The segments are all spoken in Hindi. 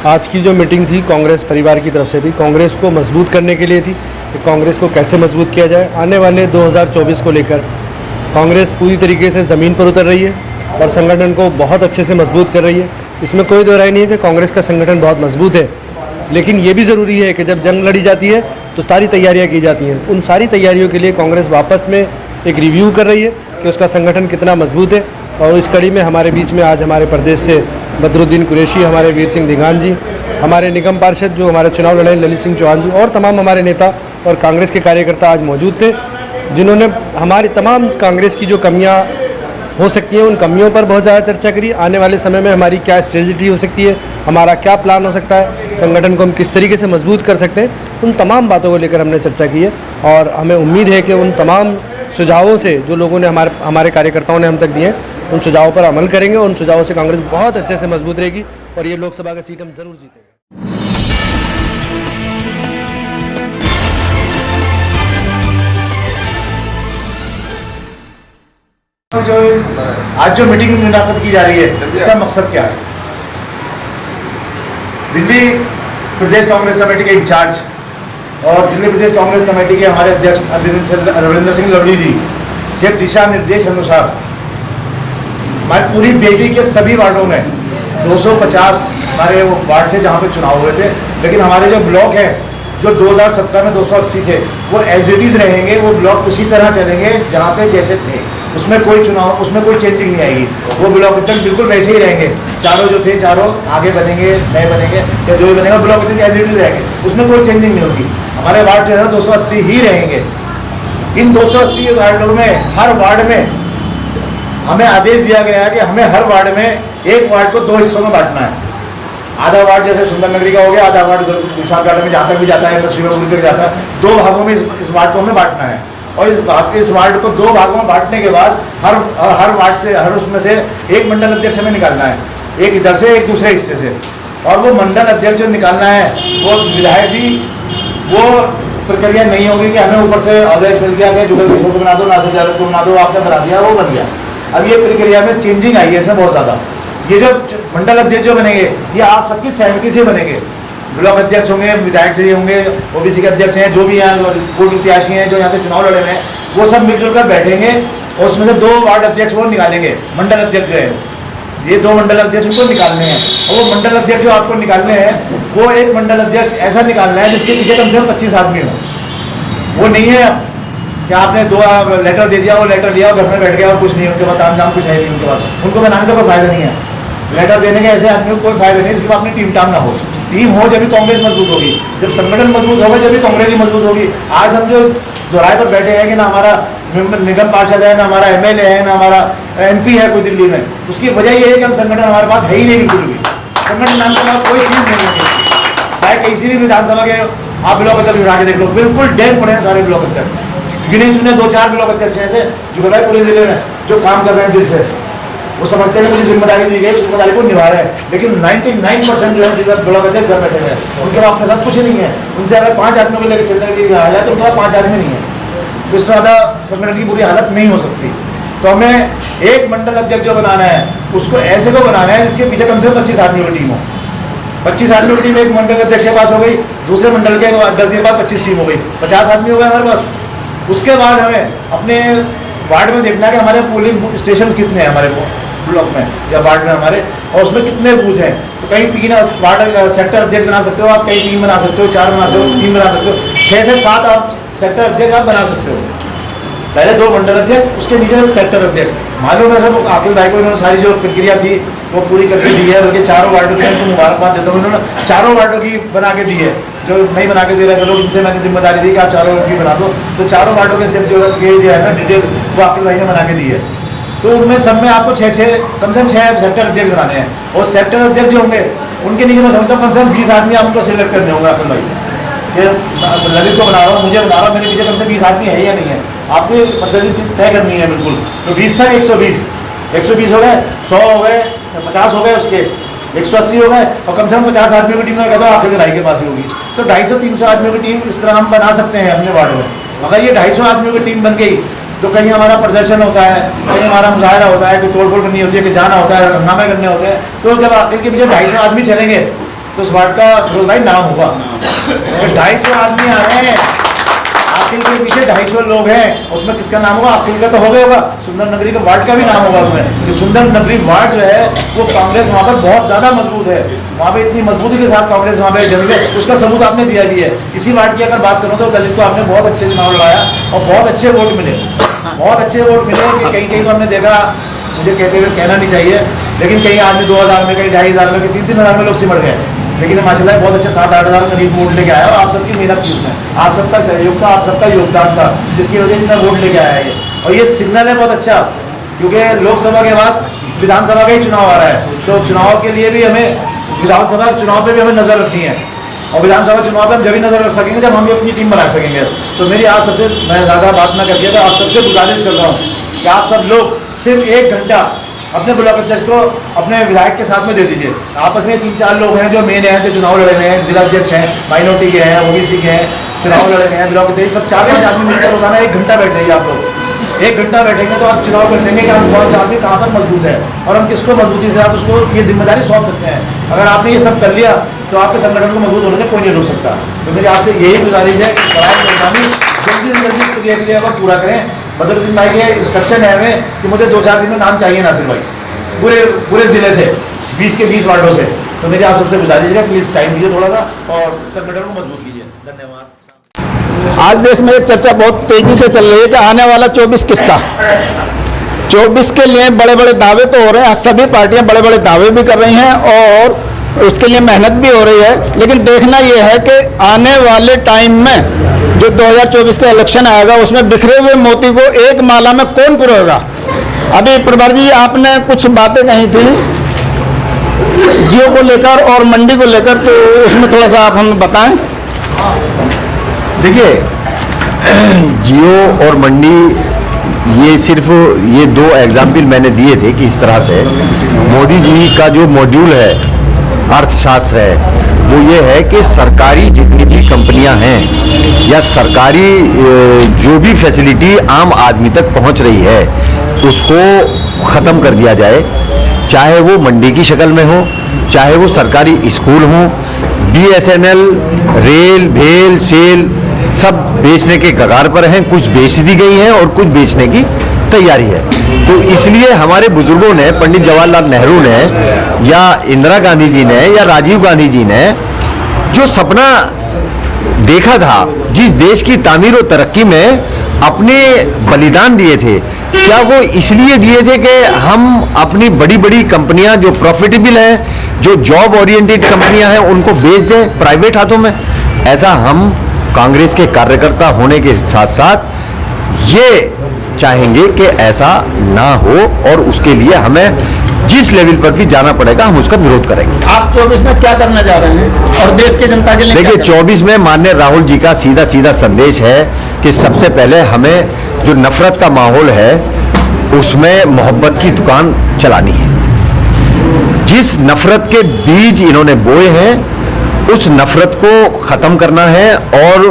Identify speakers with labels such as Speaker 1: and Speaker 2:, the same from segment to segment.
Speaker 1: आज की जो मीटिंग थी कांग्रेस परिवार की तरफ से थी, कांग्रेस को मजबूत करने के लिए थी कि कांग्रेस को कैसे मजबूत किया जाए। आने वाले 2024 को लेकर कांग्रेस पूरी तरीके से ज़मीन पर उतर रही है और संगठन को बहुत अच्छे से मजबूत कर रही है। इसमें कोई दो राय नहीं है कि कांग्रेस का संगठन बहुत मजबूत है, लेकिन ये भी ज़रूरी है कि जब जंग लड़ी जाती है तो सारी तैयारियां की जाती हैं। उन सारी तैयारियों के लिए कांग्रेस वापस में एक रिव्यू कर रही है कि उसका संगठन कितना मजबूत है। और इस कड़ी में हमारे बीच में आज हमारे प्रदेश से बदरुद्दीन कुरैशी, हमारे वीर सिंह दीगान जी, हमारे निगम पार्षद जो हमारे चुनाव लड़े ललित सिंह चौहान जी और तमाम हमारे नेता और कांग्रेस के कार्यकर्ता आज मौजूद थे, जिन्होंने हमारी तमाम कांग्रेस की जो कमियां हो सकती हैं उन कमियों पर बहुत ज़्यादा चर्चा करी। आने वाले समय में हमारी क्या स्ट्रेटजी हो सकती है, हमारा क्या प्लान हो सकता है, संगठन को हम किस तरीके से मजबूत कर सकते हैं, उन तमाम बातों को लेकर हमने चर्चा की है। और हमें उम्मीद है कि उन तमाम सुझावों से जो लोगों ने हमारे कार्यकर्ताओं ने हम तक दिए उन सुझावों पर अमल करेंगे। उन सुझावों से कांग्रेस बहुत अच्छे से मजबूत रहेगी और ये लोकसभा का सीट हम ज़रूर जीतेंगे।
Speaker 2: जो आज जो मीटिंग मुनाक़िद की जा रही है, इसका मकसद क्या है? दिल्ली प्रदेश कांग्रेस कमेटी के इंचार्ज और दिल्ली प्रदेश कांग्रेस कमेटी के हमारे अध्यक्ष रविंद्र सिंह लवली जी के दिशा निर्देश अनुसार हमारी पूरी दिल्ली के सभी वार्डों में 250 हमारे वो वार्ड थे जहाँ पे चुनाव हुए थे, लेकिन हमारे जो ब्लॉक है जो 2017 में 280 थे वो एज इट इज़ रहेंगे। वो ब्लॉक उसी तरह चलेंगे जहाँ पे जैसे थे, उसमें कोई चुनाव, उसमें कोई चेंजिंग नहीं आएगी। वो ब्लॉक तक बिल्कुल वैसे ही रहेंगे। चारों जो थे चारों आगे बनेंगे, नए बनेंगे या जो भी बनेगा ब्लॉक तक एज इट इज़ रहेंगे, उसमें कोई चेंजिंग नहीं होगी। हमारे वार्ड जो है 280 ही रहेंगे। इन 280 वार्डों में हर वार्ड में हमें आदेश दिया गया है कि हमें हर वार्ड में एक वार्ड को 2 हिस्सों में बांटना है। आधा वार्ड जैसे सुंदर नगरी का हो गया, आधा वार्ड दिलशाद गार्डन में जहाँ तक भी जाता है, श्रीमपुर तक जाता है, 2 भागों में इस वार्ड को हमें बांटना है। और इस वार्ड को 2 भागों में बांटने के बाद हर वार्ड से, हर उसमें से एक मंडल अध्यक्ष हमें निकालना है, एक इधर से एक दूसरे हिस्से से। और वो मंडल अध्यक्ष जो निकालना है वो विधायक जी, वो प्रक्रिया नहीं होगी कि हमें ऊपर से ऑर्डर मिल गया कि जुगल किशोर को बना दो, नासिर जावेद को बना दो, आपने बना दिया, वो बन गया। अब ये प्रक्रिया में चेंजिंग आई है इसमें बहुत ज़्यादा। ये जो मंडल अध्यक्ष जो बनेंगे ये आप सबकी सहमति से बनेंगे। ब्लॉक अध्यक्ष होंगे, विधायक जी होंगे, ओबीसी के अध्यक्ष हैं, जो भी यहाँ पूर्व प्रत्याशी हैं जो यहाँ से चुनाव लड़े हुए हैं, वो सब मिलजुल कर बैठेंगे और उसमें से 2 वार्ड अध्यक्ष वो निकालेंगे। मंडल अध्यक्ष जो है, ये 2 मंडल अध्यक्ष उनको निकालने हैं। और वो मंडल अध्यक्ष जो आपको निकालने हैं वो एक मंडल अध्यक्ष ऐसा निकालना है जिसके पीछे कम से कम 25 आदमी हो। वो नहीं है कि आपने 2 लेटर दे दिया, वो लेटर लिया और घर में बैठ गया और कुछ नहीं, उनके पास ताम कुछ है नहीं, उनके पास उनको बनाने का कोई फायदा नहीं है। लेटर देने के ऐसे आदमी को कोई फायदा नहीं, इसके बाद अपनी टीम टाम ना हो। टीम हो जब भी कांग्रेस मजबूत होगी, जब संगठन मजबूत होगा जब भी कांग्रेस ही मजबूत होगी। आज हम जो दोराहे पर बैठे हैं कि ना हमारा निगम पार्षद है, ना हमारा MLA है, ना हमारा MP है कोई दिल्ली में, उसकी वजह ये है कि हम संगठन हमारे पास है ही नहीं बिल्कुल भी। संगठन नाम के बाद कोई चीज़ नहीं है। चाहे किसी भी विधानसभा के आप ब्लॉक अध्यक्ष उठा के देख लो, बिल्कुल डेढ़ पड़े हैं सारे ब्लॉक अध्यक्ष। गिने चुने 2-4 ब्लॉक अध्यक्ष ऐसे जो पूरे जिले में जो काम कर रहे हैं दिल से, वो समझते हैं मुझे जिम्मेदारी दी गई, जिम्मेदारी को निभा रहे हैं। लेकिन 99% जो है जिला ब्लॉक अध्यक्ष घर बैठे हुए हैं, उनके पास अपने साथ कुछ नहीं है। उनसे अगर 5 आदमियों को लेकर चलने के लिए कहा जाए तो उनके पास 5 आदमी नहीं है, तो इससे ज़्यादा संगठन की बुरी हालत नहीं हो सकती। तो हमें एक मंडल अध्यक्ष जो बनाना है उसको ऐसे को बनाना है जिसके पीछे कम से कम 25 आदमियों की टीम हो। 25 आदमियों की टीम एक मंडल अध्यक्ष के पास हो गई, दूसरे मंडल के बाद 25 टीम हो गई, 50 आदमी हो गए हमारे पास। उसके बाद हमें अपने वार्ड में देखना है कि हमारे पोलिंग स्टेशन कितने हैं हमारे ब्लॉक में या वार्ड में हमारे, और उसमें कितने बूथ हैं। तो कहीं 3 वार्ड सेक्टर अध्यक्ष बना सकते हो आप, कहीं 3 बना सकते हो, 4 बना सकते हो, 3 बना सकते हो, 6 से 7 आप सेक्टर अध्यक्ष आप बना सकते हो। पहले 2 मंडल अध्यक्ष, उसके नीचे सेक्टर अध्यक्ष। मालूम है सब आकिल भाई को इन्होंने सारी जो प्रक्रिया थी वो पूरी करके दी है, बल्कि 4 वार्डों की उनको मुबारकबाद देता हूँ। इन्होंने 4 वार्डों की बना के दी है, जो नहीं बना के दे रहे थे लोग, इनसे मैंने जिम्मेदारी दी कि आप 4 वार्डों की बना दो। तो 4 वार्डों के अध्यक्ष जो है ना डिटेल वो आकिल भाई ने बना के दी है। तो उनमें सब में आपको 6 कम से कम 6 सेक्टर अध्यक्ष बनाने हैं। और सेक्टर अध्यक्ष जो होंगे उनके नीचे मैं समझता हूँ कम से कम 20 आदमी आपको सिलेक्ट करने होंगे। आकिल भाई ललित को बना रहा हूँ, मुझे बना रहा हूँ, मेरे पीछे कम से 20 आदमी है या नहीं है, आपको पद्धति तय करनी है बिल्कुल। तो 20 से 120 हो गए, 100 हो गए, 50 हो गए, उसके 180 हो गए, और कम से कम 50 आदमियों की टीम में कहता हूँ आखिर भाई के पास ही होगी। तो 250-300 आदमियों की टीम इस तरह हम बना सकते हैं अपने वार्ड में। अगर ये 250 आदमियों की टीम बन गई तो कहीं हमारा प्रदर्शन होता है, कहीं हमारा मुजाहरा होता है, कोई तोड़फोड़ करनी होती है, कि जाना होता है, हंगामे करने होते हैं, तो जब आखिर के पीछे 250 आदमी चलेंगे तो उस वार्ड का फिरोज भाई नाम होगा। 250 आदमी आ रहे हैं, आकिल के पीछे 250 लोग हैं, उसमें किसका नाम होगा? आकिल का तो हो गया होगा, सुंदर नगरी का वार्ड का भी नाम होगा उसमें। कि सुंदर नगरी वार्ड जो है वो कांग्रेस वहाँ पर बहुत ज़्यादा मजबूत है, वहाँ पे इतनी मजबूती के साथ कांग्रेस वहाँ पे जमी है, उसका सबूत आपने दिया भी है। इसी वार्ड की अगर बात करूँ तो दलित को आपने बहुत अच्छे चुनाव लड़ाया और बहुत अच्छे वोट मिले, बहुत अच्छे वोट मिले। कि कहीं कहीं तो हमने देखा, मुझे कहते हुए कहना नहीं चाहिए, लेकिन कहीं आदमी 2000 में, कहीं 2500 में, कहीं 3-3 में लोग सिमट गए। लेकिन माशाल्लाह बहुत अच्छे 7-8 हज़ार करीब वोट लेके आया और आप सबकी मेहनत थी उसमें, आप सबका सहयोग था, आप सबका योगदान था, जिसकी वजह से इतना वोट लेके आया है ये। और ये सिग्नल है बहुत अच्छा, क्योंकि लोकसभा के बाद विधानसभा का ही चुनाव आ रहा है, तो चुनाव के लिए भी हमें, विधानसभा चुनाव पर भी हमें नज़र रखनी है। और विधानसभा चुनाव पर हम जब भी नज़र रख सकेंगे जब हम भी अपनी टीम बना सकेंगे। तो मेरी आप सबसे, मैं ज़्यादा बात ना करके तो आप सबसे गुजारिश कर रहा हूँ कि आप सब लोग सिर्फ 1 घंटा अपने ब्लॉक अध्यक्ष को अपने विधायक के साथ में दे दीजिए। आपस में 3-4 लोग हैं जो मेन हैं, जो चुनाव लड़े हुए हैं, जिला अध्यक्ष हैं, माइनॉरिटी के हैं, OBC के हैं, चुनाव लड़े हुए हैं, ब्लॉक अध्यक्ष, सब 4-5 आदमी मिलकर रोजाना 1 घंटा बैठ जाइए आप लोग। 1 घंटा बैठेंगे तो आप चुनाव कर लेंगे कि हम कौन सा आदमी कहाँ पर मजबूत है और हम किसको मजबूती से आप उसको ये जिम्मेदारी सौंप सकते हैं। अगर आपने ये सब कर लिया तो आपके संगठन को मजबूत होने से कोई नहीं रोक सकता। तो मेरी आपसे यही गुजारिश है कि जल्दी से जल्दी प्रक्रिया को पूरा करें। बदरुद्दीन भाई के इंस्ट्रक्शन है हमें कि मुझे 2-4 दिन में नाम चाहिए नासिर भाई, पूरे ज़िले से 20 के 20 वार्डों से। तो मेरी आप सबसे गुजारिश है प्लीज़ टाइम दीजिए थोड़ा सा और संगठन को मजबूत कीजिए। धन्यवाद।
Speaker 3: आज देश में एक चर्चा बहुत तेजी से चल रही है कि आने वाला 24 किसका। 24 के लिए बड़े बड़े दावे तो हो रहे हैं, सभी पार्टियां बड़े बड़े दावे भी कर रही हैं और उसके लिए मेहनत भी हो रही है, लेकिन देखना यह है कि आने वाले टाइम में जो 2024 का इलेक्शन आएगा उसमें बिखरे हुए मोती को एक माला में कौन पिरोएगा। अभी प्रभार जी आपने कुछ बातें कही थी जियो को लेकर और मंडी को लेकर, तो उसमें थोड़ा सा आप हमें बताएं।
Speaker 4: देखिए, जियो और मंडी ये सिर्फ ये 2 एग्जाम्पल मैंने दिए थे कि इस तरह से मोदी जी का जो मॉड्यूल है अर्थशास्त्र है वो ये है कि सरकारी जितनी भी कंपनियां हैं या सरकारी जो भी फैसिलिटी आम आदमी तक पहुंच रही है उसको ख़त्म कर दिया जाए, चाहे वो मंडी की शक्ल में हो, चाहे वो सरकारी स्कूल हो। BSNL, रेल, भेल, सेल सब बेचने के कगार पर हैं, कुछ बेच दी गई हैं और कुछ बेचने की तैयारी है। तो इसलिए हमारे बुजुर्गों ने, पंडित जवाहरलाल नेहरू ने या इंदिरा गांधी जी ने या राजीव गांधी जी ने जो सपना देखा था, जिस देश की तामीर और तरक्की में अपने बलिदान दिए थे, क्या वो इसलिए दिए थे कि हम अपनी बड़ी बड़ी कंपनियां जो प्रॉफिटेबल हैं, जो जॉब ओरिएंटेड कंपनियां हैं, उनको बेच दें प्राइवेट हाथों में? ऐसा हम कांग्रेस के कार्यकर्ता होने के साथ साथ ये चाहेंगे कि ऐसा ना हो और उसके लिए हमें जिस लेवल पर भी जाना पड़ेगा हम उसका विरोध करेंगे।
Speaker 3: आप 24 में क्या करना चाह रहे हैं और देश की जनता के लिए?
Speaker 4: देखिए, 24 में माननीय राहुल जी का सीधा सीधा संदेश है कि सबसे पहले हमें जो नफरत का माहौल है उसमें मोहब्बत की दुकान चलानी है। जिस नफरत के बीज इन्होंने बोए हैं उस नफरत को ख़त्म करना है। और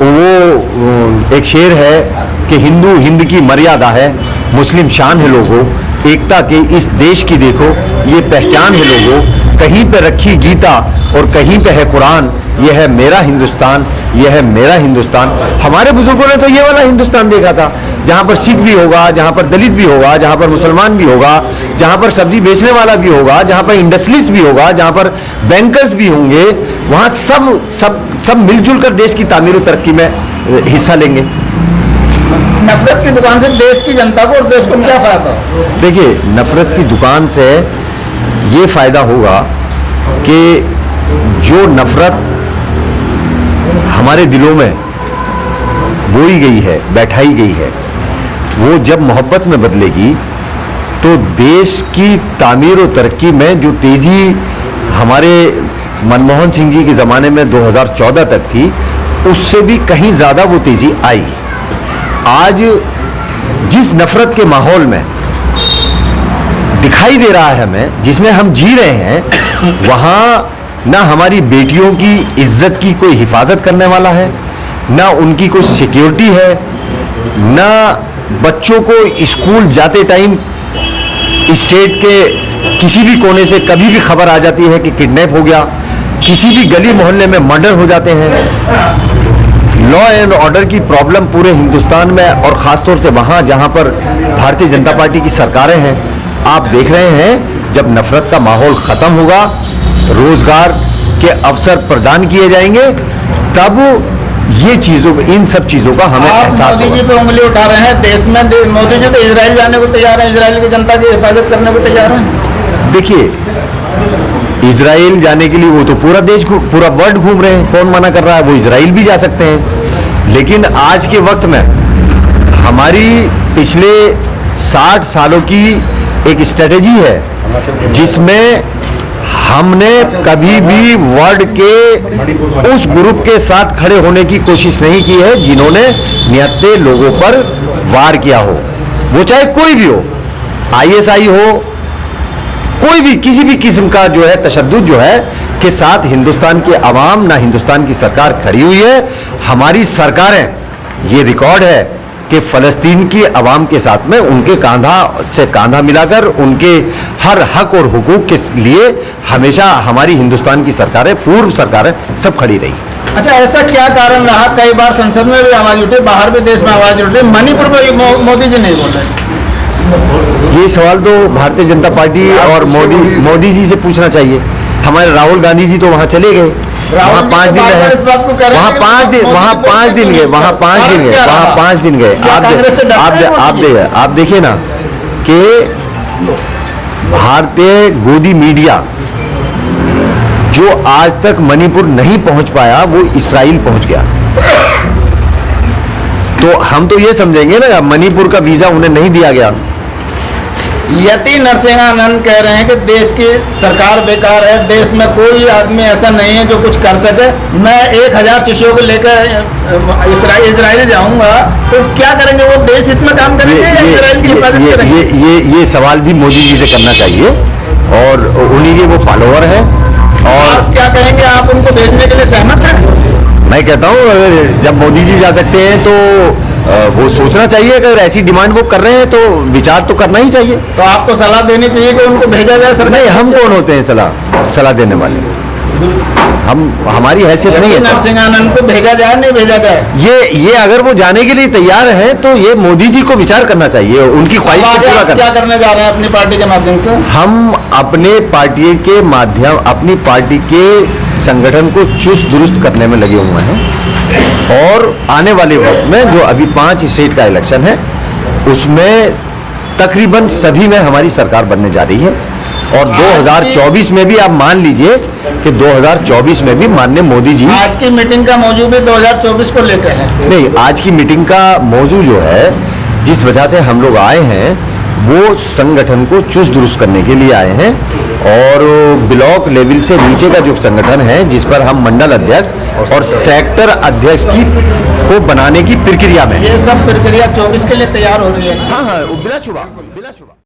Speaker 4: वो एक शेर है कि हिंदू हिंद की मर्यादा है, मुस्लिम शान है लोगों, एकता के इस देश की देखो ये पहचान है लोगों, कहीं पे रखी गीता और कहीं पे है कुरान, यह है मेरा हिंदुस्तान, यह है मेरा हिंदुस्तान। हमारे बुजुर्गों ने तो ये वाला हिंदुस्तान देखा था जहाँ पर सिख भी होगा, जहाँ पर दलित भी होगा, जहाँ पर मुसलमान भी होगा, जहाँ पर सब्जी बेचने वाला भी होगा, जहाँ पर इंडस्ट्रियलिस्ट भी होगा, जहाँ पर बैंकर्स भी होंगे, वहाँ सब सब सब मिलजुल कर देश की तामीर और तरक्की में हिस्सा लेंगे।
Speaker 3: नफरत की दुकान से देश की जनता को और देश को क्या फायदा?
Speaker 4: देखिए, नफरत की दुकान से ये फायदा होगा कि जो नफरत हमारे दिलों में बोई गई है, बैठाई गई है, वो जब मोहब्बत में बदलेगी तो देश की तामीर और तरक्की में जो तेज़ी हमारे मनमोहन सिंह जी के ज़माने में 2014 तक थी उससे भी कहीं ज़्यादा वो तेज़ी आई। आज जिस नफरत के माहौल में दिखाई दे रहा है हमें, जिसमें हम जी रहे हैं, वहाँ ना हमारी बेटियों की इज्जत की कोई हिफाजत करने वाला है, ना उनकी कोई सिक्योरिटी है, ना बच्चों को स्कूल जाते टाइम स्टेट के किसी भी कोने से कभी भी खबर आ जाती है कि किडनैप हो गया, किसी भी गली मोहल्ले में मर्डर हो जाते हैं। लॉ एंड ऑर्डर की प्रॉब्लम पूरे हिंदुस्तान में और ख़ासतौर से वहाँ जहाँ पर भारतीय जनता पार्टी की सरकारें हैं, आप देख रहे हैं जब नफरत का माहौल ख़त्म होगा, रोजगार के अवसर प्रदान किए जाएंगे, तब ये चीज़ों, इन सब चीज़ों का हमें एहसास
Speaker 3: मोदी जी
Speaker 4: होगा।
Speaker 3: पे उंगली उठा रहे हैं। देश में मोदी जी तो इजराइल जाने को तैयार है, इजराइल की जनता की हिफाजत करने को तैयार है।
Speaker 4: देखिए, इजराइल जाने के लिए वो तो पूरा देश, पूरा वर्ल्ड घूम रहे हैं, कौन मना कर रहा है? वो इजराइल भी जा सकते हैं। लेकिन आज के वक्त में हमारी पिछले 60 सालों की एक स्ट्रेटेजी है जिसमें हमने कभी भी वर्ल्ड के उस ग्रुप के साथ खड़े होने की कोशिश नहीं की है जिन्होंने निहत्थे लोगों पर वार किया हो, वो चाहे कोई भी हो, आईएसआई हो, कोई भी किसी भी किस्म का जो है तशद्दुद जो है के साथ हिंदुस्तान की आवाम ना हिंदुस्तान की सरकार खड़ी हुई है। हमारी सरकारें, ये रिकॉर्ड है कि फ़लस्तीन की आवाम के साथ में उनके कांधा से कांधा मिलाकर उनके हर हक और हुकूक के लिए हमेशा हमारी हिंदुस्तान की सरकारें, पूर्व सरकारें सब खड़ी रही।
Speaker 3: अच्छा, ऐसा क्या कारण रहा? कई बार संसद में भी आवाज उठी, बाहर भी देश में आवाज उठी, मणिपुर पर मोदी जी नहीं बोल रहे।
Speaker 4: ये सवाल तो भारतीय जनता पार्टी और मोदी जी से पूछना चाहिए। हमारे राहुल गांधी जी तो वहां चले गए, वहां 5 दिन रहे, वहां 5 दिन गए, वहां 5 दिन गए। आप देखिए ना कि भारतीय गोदी मीडिया जो आज तक मणिपुर नहीं पहुंच पाया, वो इस्राइल पहुंच गया। तो हम तो ये समझेंगे ना, मणिपुर का वीजा उन्हें नहीं दिया गया।
Speaker 3: यति नरसिंहानंद कह रहे हैं कि देश की सरकार बेकार है, देश में कोई आदमी ऐसा नहीं है जो कुछ कर सके। मैं 1000 शिष्यों को लेकर इजराइल जाऊंगा तो क्या करेंगे? वो देश हित में काम करेंगे या इजराइल की हिफाजत करेंगे?
Speaker 4: ये सवाल भी मोदी जी से करना चाहिए और उन्हीं के वो फॉलोअर हैं। और
Speaker 3: आप क्या कहेंगे? आप उनको भेजने के लिए सहमत हैं?
Speaker 4: मैं कहता हूँ अगर जब मोदी जी जा सकते हैं तो वो सोचना चाहिए। अगर ऐसी डिमांड वो कर रहे हैं तो विचार तो करना ही चाहिए।
Speaker 3: तो आपको सलाह देनी चाहिए कि उनको भेजा जाए सरकार?
Speaker 4: नहीं, हम कौन होते हैं सलाह देने वाले? हमारी हैसियत नहीं है।
Speaker 3: नरसिंहानंद को भेजा जाए नहीं भेजा जाए,
Speaker 4: ये अगर वो जाने के लिए तैयार हैं तो ये मोदी जी को विचार करना चाहिए, उनकी ख्वाहिश को पूरा करना।
Speaker 3: क्या करने जा रहे हैं अपनी पार्टी के माध्यम से?
Speaker 4: हम अपने पार्टी के माध्यम, अपनी पार्टी के संगठन को चुस्त दुरुस्त करने में लगे हुए हैं और आने वाले वक्त में जो अभी 5 स्टेट का इलेक्शन है उसमें तकरीबन सभी में हमारी सरकार बनने जा रही है। और 2024 में भी आप मान लीजिए कि 2024 में भी माननीय मोदी जी।
Speaker 3: आज की मीटिंग का मौजू भी 2024 को लेकर है।
Speaker 4: नहीं, आज की मीटिंग का मौजू जो है, जिस वजह से हम लोग आए हैं, वो संगठन को चुस्त दुरुस्त करने के लिए आए हैं और ब्लॉक लेवल से नीचे का जो संगठन है जिस पर हम मंडल अध्यक्ष और सेक्टर अध्यक्ष को बनाने की प्रक्रिया में।
Speaker 3: ये सब प्रक्रिया 24 के लिए तैयार हो रही है।
Speaker 4: हाँ, बिला शुबा।